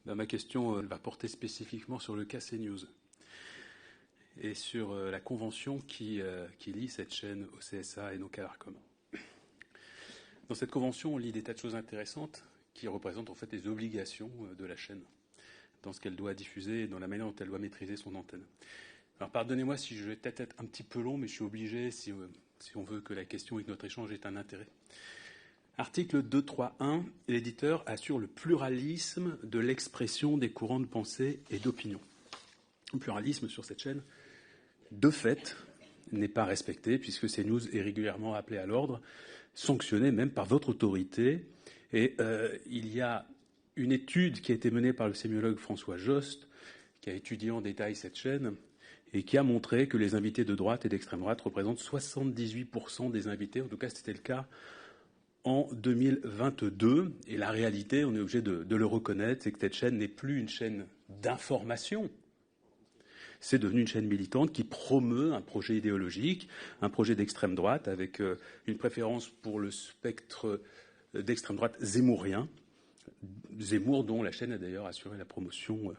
Ma question va porter spécifiquement sur le cas CNews et sur la convention qui lie cette chaîne au CSA et donc à l'Arcom. Dans cette convention, on lit des tas de choses intéressantes qui représentent en fait les obligations de la chaîne dans ce qu'elle doit diffuser et dans la manière dont elle doit maîtriser son antenne. Alors pardonnez-moi si je vais peut-être être un petit peu long, mais je suis obligé si on veut que la question et que notre échange ait un intérêt. Article 2.3.1, l'éditeur assure le pluralisme de l'expression des courants de pensée et d'opinion. Le pluralisme sur cette chaîne, de fait, n'est pas respecté puisque CNews est régulièrement appelé à l'ordre, sanctionné même par votre autorité. Et il y a une étude qui a été menée par le sémiologue François Jost, qui a étudié en détail cette chaîne, et qui a montré que les invités de droite et d'extrême droite représentent 78% des invités, en tout cas c'était le cas en 2022. Et la réalité, on est obligé de le reconnaître, c'est que cette chaîne n'est plus une chaîne d'information. C'est devenu une chaîne militante qui promeut un projet idéologique, un projet d'extrême droite, avec une préférence pour le spectre d'extrême droite zemmourien. Zemmour, dont la chaîne a d'ailleurs assuré la promotion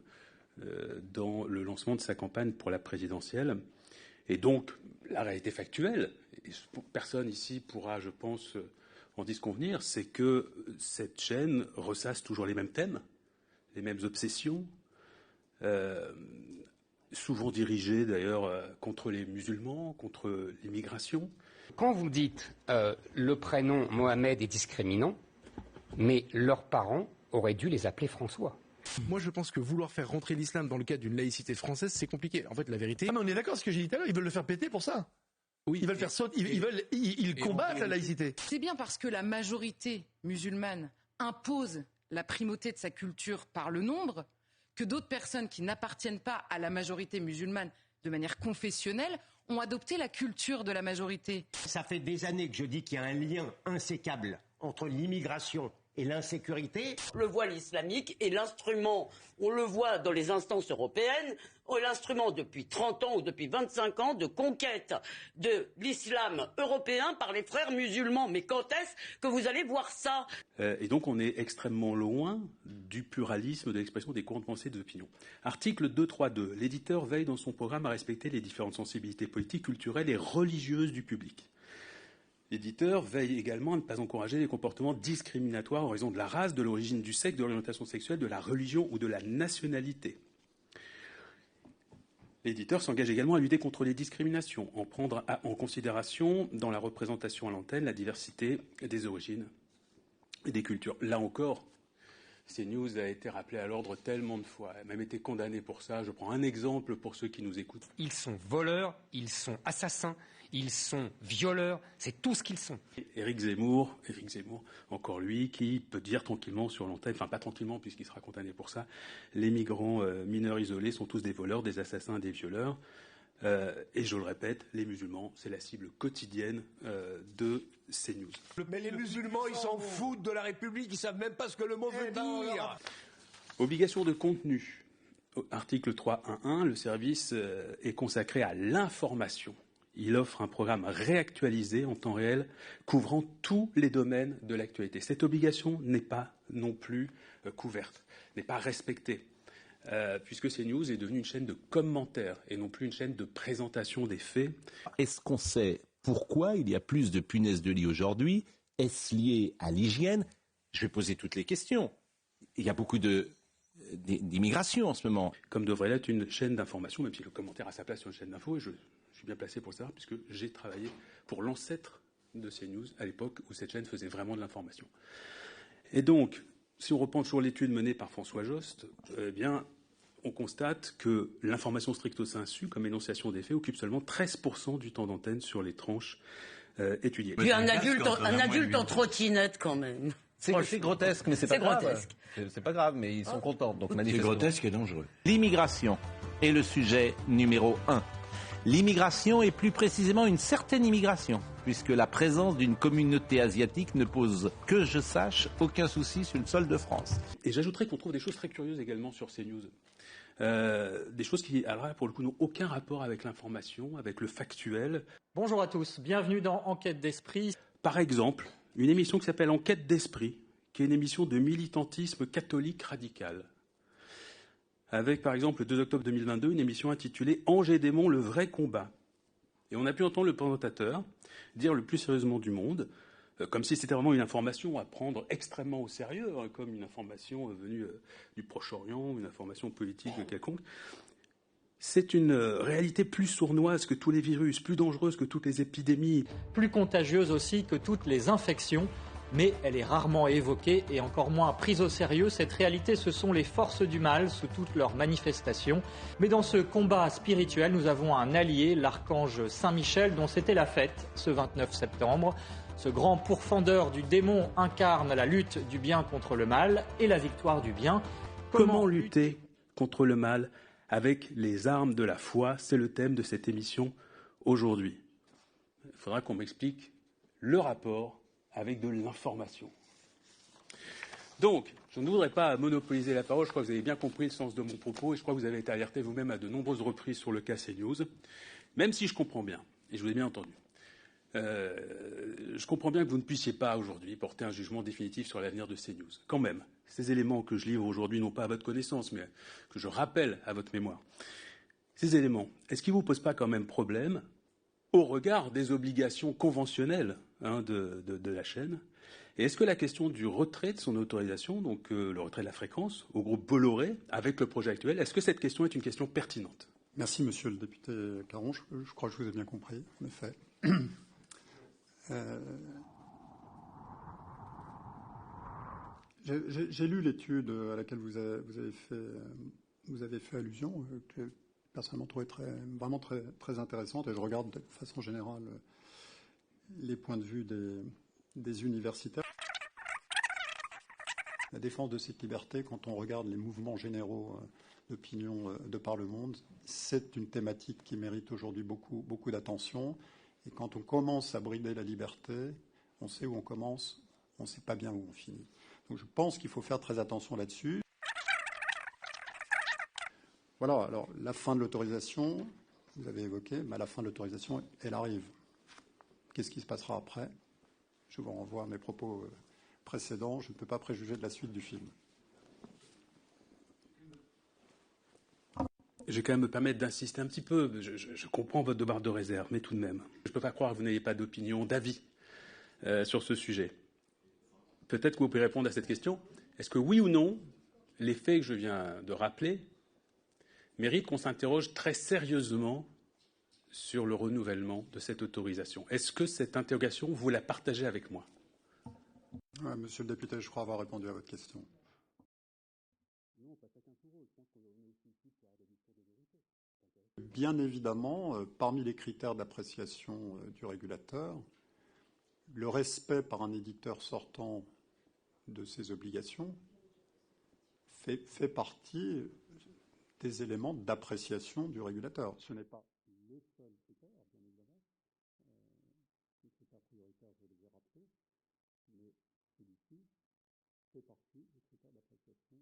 dans le lancement de sa campagne pour la présidentielle. Et donc, la réalité factuelle, et personne ici pourra, je pense, en disconvenir, c'est que cette chaîne ressasse toujours les mêmes thèmes, les mêmes obsessions, souvent dirigées d'ailleurs contre les musulmans, contre l'immigration. Quand vous dites le prénom Mohamed est discriminant, mais leurs parents auraient dû les appeler François. Moi, je pense que vouloir faire rentrer l'islam dans le cadre d'une laïcité française, c'est compliqué. En fait, la vérité... Ah, mais on est d'accord, ce que j'ai dit tout à l'heure, ils veulent le faire péter pour ça. Oui, ils veulent faire sauter, ils combattent la laïcité. C'est bien parce que la majorité musulmane impose la primauté de sa culture par le nombre que d'autres personnes qui n'appartiennent pas à la majorité musulmane de manière confessionnelle ont adopté la culture de la majorité. Ça fait des années que je dis qu'il y a un lien insécable entre l'immigration et l'insécurité. Le voile islamique est l'instrument, on le voit dans les instances européennes, l'instrument depuis 30 ans ou depuis 25 ans de conquête de l'islam européen par les frères musulmans. Mais quand est-ce que vous allez voir ça ? Et donc on est extrêmement loin du pluralisme de l'expression des courants de pensée et des opinions. Article 2.3.2. L'éditeur veille dans son programme à respecter les différentes sensibilités politiques, culturelles et religieuses du public. L'éditeur veille également à ne pas encourager des comportements discriminatoires en raison de la race, de l'origine du sexe, de l'orientation sexuelle, de la religion ou de la nationalité. L'éditeur s'engage également à lutter contre les discriminations, en prendre en considération dans la représentation à l'antenne la diversité des origines et des cultures. Là encore, CNews a été rappelé à l'ordre tellement de fois, elle a même été condamnée pour ça. Je prends un exemple pour ceux qui nous écoutent. Ils sont voleurs, ils sont assassins, ils sont violeurs, c'est tout ce qu'ils sont. Éric Zemmour, encore lui, qui peut dire tranquillement sur l'antenne, enfin pas tranquillement puisqu'il sera condamné pour ça, les migrants mineurs isolés sont tous des voleurs, des assassins, des violeurs. Et je le répète, les musulmans, c'est la cible quotidienne de CNews. Mais les musulmans, ils s'en foutent de la République, ils savent même pas ce que le mot veut dire. Obligation de contenu. Article 3.1.1, le service est consacré à l'information. Il offre un programme réactualisé en temps réel, couvrant tous les domaines de l'actualité. Cette obligation n'est pas non plus couverte, n'est pas respectée. Puisque CNews est devenue une chaîne de commentaires et non plus une chaîne de présentation des faits. Est-ce qu'on sait pourquoi il y a plus de punaises de lit aujourd'hui ? Est-ce lié à l'hygiène ? Je vais poser toutes les questions. Il y a beaucoup d'immigration en ce moment. Comme devrait l'être une chaîne d'information, même si le commentaire a sa place sur une chaîne d'info, et je suis bien placé pour le savoir, puisque j'ai travaillé pour l'ancêtre de CNews à l'époque où cette chaîne faisait vraiment de l'information. Et donc, si on reprend toujours l'étude menée par François Jost, on constate que l'information stricto sensu, comme énonciation des faits, occupe seulement 13% du temps d'antenne sur les tranches étudiées. Puis un adulte en trottinette quand même. C'est grotesque, mais c'est pas grave. Grotesque. C'est pas grave, mais ils sont contents. Donc c'est grotesque et dangereux. L'immigration est le sujet numéro 1. L'immigration est plus précisément une certaine immigration, puisque la présence d'une communauté asiatique ne pose, que je sache, aucun souci sur le sol de France. Et j'ajouterais qu'on trouve des choses très curieuses également sur CNews. Des choses qui, alors là, pour le coup, n'ont aucun rapport avec l'information, avec le factuel. Bonjour à tous, bienvenue dans Enquête d'Esprit. Par exemple, une émission qui s'appelle Enquête d'Esprit, qui est une émission de militantisme catholique radical. avec par exemple le 2 octobre 2022 une émission intitulée « Angers Démon, le vrai combat ». Et on a pu entendre le présentateur dire le plus sérieusement du monde, comme si c'était vraiment une information à prendre extrêmement au sérieux, hein, comme une information venue du Proche-Orient, une information politique quelconque. C'est une réalité plus sournoise que tous les virus, plus dangereuse que toutes les épidémies. Plus contagieuse aussi que toutes les infections, mais elle est rarement évoquée et encore moins prise au sérieux. Cette réalité, ce sont les forces du mal sous toutes leurs manifestations. Mais dans ce combat spirituel, nous avons un allié, l'archange Saint-Michel, dont c'était la fête ce 29 septembre. Ce grand pourfendeur du démon incarne la lutte du bien contre le mal et la victoire du bien. Comment lutter contre le mal avec les armes de la foi? C'est le thème de cette émission aujourd'hui. Il faudra qu'on m'explique le rapport avec de l'information. Donc, je ne voudrais pas monopoliser la parole. Je crois que vous avez bien compris le sens de mon propos et je crois que vous avez été alerté vous-même à de nombreuses reprises sur le cas CNews, même si je comprends bien, et je vous ai bien entendu. Je comprends bien que vous ne puissiez pas aujourd'hui porter un jugement définitif sur l'avenir de CNews. Quand même, ces éléments que je livre aujourd'hui n'ont pas à votre connaissance, mais que je rappelle à votre mémoire. Ces éléments, est-ce qu'ils ne vous posent pas quand même problème au regard des obligations conventionnelles de la chaîne? Et est-ce que la question du retrait de son autorisation, donc le retrait de la fréquence, au groupe Bolloré, avec le projet actuel, est-ce que cette question est une question pertinente? Merci, monsieur le député Caron. Je crois que je vous ai bien compris, en effet. J'ai lu l'étude à laquelle vous avez fait allusion, que personnellement trouvé vraiment très intéressante, et je regarde de façon générale les points de vue des universitaires. La défense de cette liberté, quand on regarde les mouvements généraux d'opinion de par le monde, c'est une thématique qui mérite aujourd'hui beaucoup d'attention. Et quand on commence à brider la liberté, on sait où on commence, on ne sait pas bien où on finit. Donc je pense qu'il faut faire très attention là-dessus. Voilà, alors la fin de l'autorisation, vous avez évoqué, mais la fin de l'autorisation, elle arrive. Qu'est-ce qui se passera après? Je vous renvoie à mes propos précédents, je ne peux pas préjuger de la suite du film. Je vais quand même me permettre d'insister un petit peu. Je comprends votre demande de réserve, mais tout de même, je ne peux pas croire que vous n'ayez pas d'opinion, d'avis sur ce sujet. Peut-être que vous pouvez répondre à cette question. Est-ce que oui ou non, les faits que je viens de rappeler méritent qu'on s'interroge très sérieusement sur le renouvellement de cette autorisation? Est-ce que cette interrogation, vous la partagez avec moi? Monsieur le député, je crois avoir répondu à votre question. Bien évidemment, parmi les critères d'appréciation du régulateur, le respect par un éditeur sortant de ses obligations fait partie des éléments d'appréciation du régulateur. Ce n'est pas le seul critère, bien évidemment. Les critères prioritaires, je les ai rappelés, mais celui-ci fait partie des critères d'appréciation.